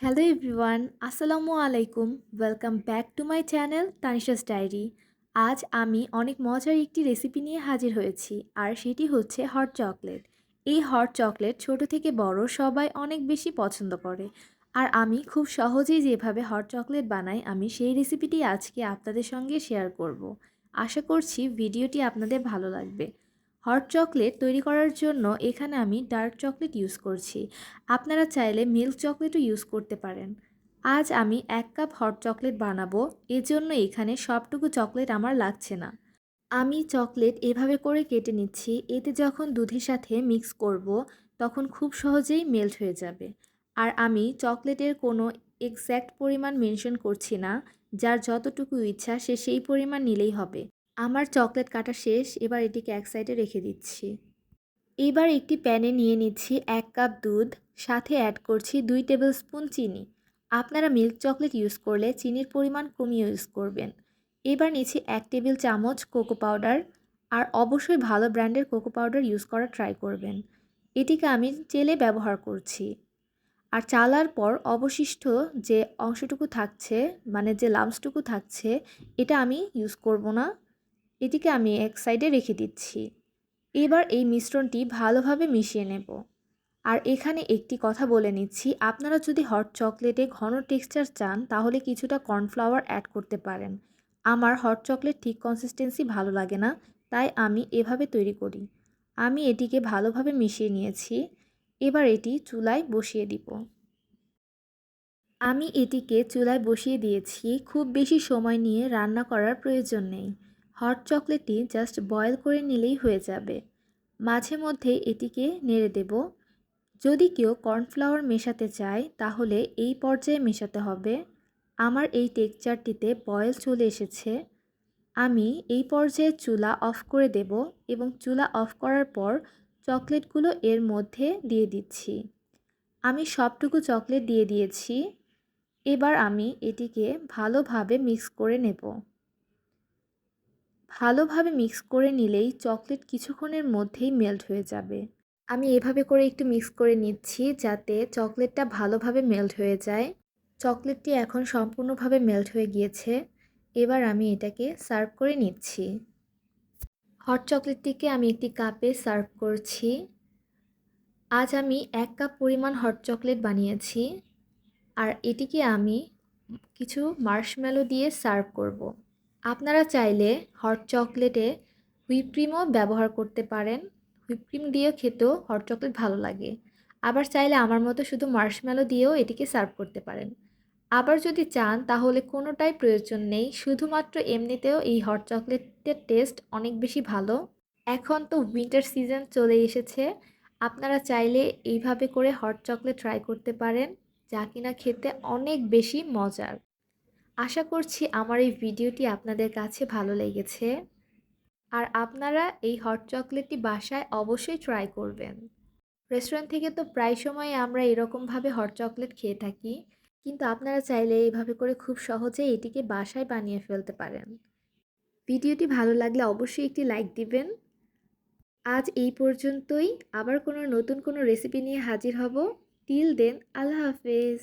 Hello everyone, আসসালামু আলাইকুম। Welcome back to my channel Tanisha's diary. আজ আমি অনেক মজার একটি রেসিপি নিয়ে হাজির হয়েছি, আর সেটি হচ্ছে হট চকলেট। এই হট চকলেট ছোট থেকে বড় সবাই অনেক বেশি পছন্দ করে, আর আমি খুব সহজেই যেভাবে হট চকলেট বানাই আমি সেই রেসিপিটি আজকে আপনাদের সঙ্গে শেয়ার করব। আশা করছি ভিডিওটি আপনাদের ভালো লাগবে। হট চকলেট তৈরি করার জন্য এখানে আমি ডার্ক চকলেট ইউজ করছি। আপনারা চাইলে মিল্ক চকলেটও ইউজ করতে পারেন। আজ আমি 1 কাপ হট চকলেট বানাবো, এজন্য এখানে সবটুকু চকলেট আমার লাগছে না। আমি চকলেট এভাবে করে কেটে নিচ্ছি, এতে যখন দুধের সাথে মিক্স করব তখন খুব সহজেই মেল্ট হয়ে যাবে। আর আমি চকলেটের কোনো এক্স্যাক্ট পরিমাণ মেনশন করছি না, যার যতটুকু ইচ্ছা সে সেই পরিমাণ নিলেই হবে। আমার চকলেট কাটা শেষ, এবার এটিকে এক সাইডে রেখে দিচ্ছি। এবার একটি প্যানে নিয়ে নিচ্ছি 1 কাপ দুধ, সাথে অ্যাড করছি 2 টেবিল স্পুন চিনি। আপনারা মিল্ক চকলেট ইউজ করলে চিনির পরিমাণ কমিয়ে ইউজ করবেন। এবার নিচ্ছি 1 টেবিল চামচ কোকো পাউডার, আর অবশ্যই ভালো ব্র্যান্ডের কোকো পাউডার ইউজ করার ট্রাই করবেন। এটিকে আমি চেলে ব্যবহার করছি। আর চালার পর অবশিষ্ট যে অংশটুকু থাকছে, মানে যে লাম্পসটুকু থাকছে, এটা আমি ইউজ করব না। এটিকে আমি এক সাইডে রেখে দিচ্ছি। এবার এই মিশ্রণটি ভালোভাবে মিশিয়ে নেব। আর এখানে একটি কথা বলে নিচ্ছি, আপনারা যদি হট চকলেটে ঘন টেক্সচার চান তাহলে কিছুটা কর্নফ্লাওয়ার অ্যাড করতে পারেন। আমার হট চকলেট ঠিক কনসিস্টেন্সি ভালো লাগে না, তাই আমি এভাবে তৈরি করি। আমি এটিকে ভালোভাবে মিশিয়ে নিয়েছি। এবার এটি চুলায় বসিয়ে দিব। আমি এটিকে চুলায় বসিয়ে দিয়েছি। খুব বেশি সময় নিয়ে রান্না করার প্রয়োজন নেই। হট চকলেটটি জাস্ট বয়েল করে নিলেই হয়ে যাবে। মাঝে মধ্যে এটিকে নেড়ে দেব। যদি কেউ কর্নফ্লাওয়ার মেশাতে চায় তাহলে এই পর্যায়ে মেশাতে হবে। আমার এই টেক্সচারটিতে বয়েল চলে এসেছে। আমি এই পর্যায়ে চুলা অফ করে দেব এবং চুলা অফ করার পর চকলেটগুলো এর মধ্যে দিয়ে দিচ্ছি। আমি সবটুকু চকলেট দিয়ে দিয়েছি। এবার আমি এটিকে ভালোভাবে মিক্স করে নেব। ভালোভাবে মিক্স করে নিলেই চকলেট কিছুক্ষণের মধ্যেই মেল্ট হয়ে যাবে। আমি এভাবে করে একটু মিক্স করে নিচ্ছি যাতে চকলেটটা ভালোভাবে মেল্ট হয়ে যায়। চকলেটটি এখন সম্পূর্ণভাবে মেল্ট হয়ে গিয়েছে। এবার আমি এটাকে সার্ভ করে নিচ্ছি। হট চকলেটটিকে আমি একটি কাপে সার্ভ করছি। আজ আমি 1 কাপ পরিমাণ হট চকলেট বানিয়েছি, আর এটিকে আমি কিছু মার্শমেলো দিয়ে সার্ভ করব। আপনারা চাইলে হট চকলেটে হুইপ ক্রিমও ব্যবহার করতে পারেন। হুইপ ক্রিম দিয়েও খেতেও হট চকলেট ভালো লাগে। আবার চাইলে আমার মতো শুধু মার্শমেলো দিয়েও এটিকে সার্ভ করতে পারেন। আবার যদি চান তাহলে কোনোটাই প্রয়োজন নেই, শুধুমাত্র এমনিতেও এই হট চকলেটের টেস্ট অনেক বেশি ভালো। এখন তো উইন্টার সিজন চলে এসেছে, আপনারা চাইলে এইভাবে করে হট চকলেট ট্রাই করতে পারেন, যা কিনা খেতে অনেক বেশি মজার। আশা করছি আমার এই ভিডিওটি আপনাদের কাছে ভালো লেগেছে, আর আপনারা এই হট চকলেটটি বাসায় অবশ্যই ট্রাই করবেন। রেস্টুরেন্ট থেকে তো প্রায় সময় আমরা এরকমভাবে হট চকলেট খেয়ে থাকি, কিন্তু আপনারা চাইলে এইভাবে করে খুব সহজে এটিকে বাসায় বানিয়ে ফেলতে পারেন। ভিডিওটি ভালো লাগলে অবশ্যই একটি লাইক দিবেন। আজ এই পর্যন্তই। আবার কোনো নতুন কোনো রেসিপি নিয়ে হাজির হব। টিল দেন, আল্লাহ হাফেজ।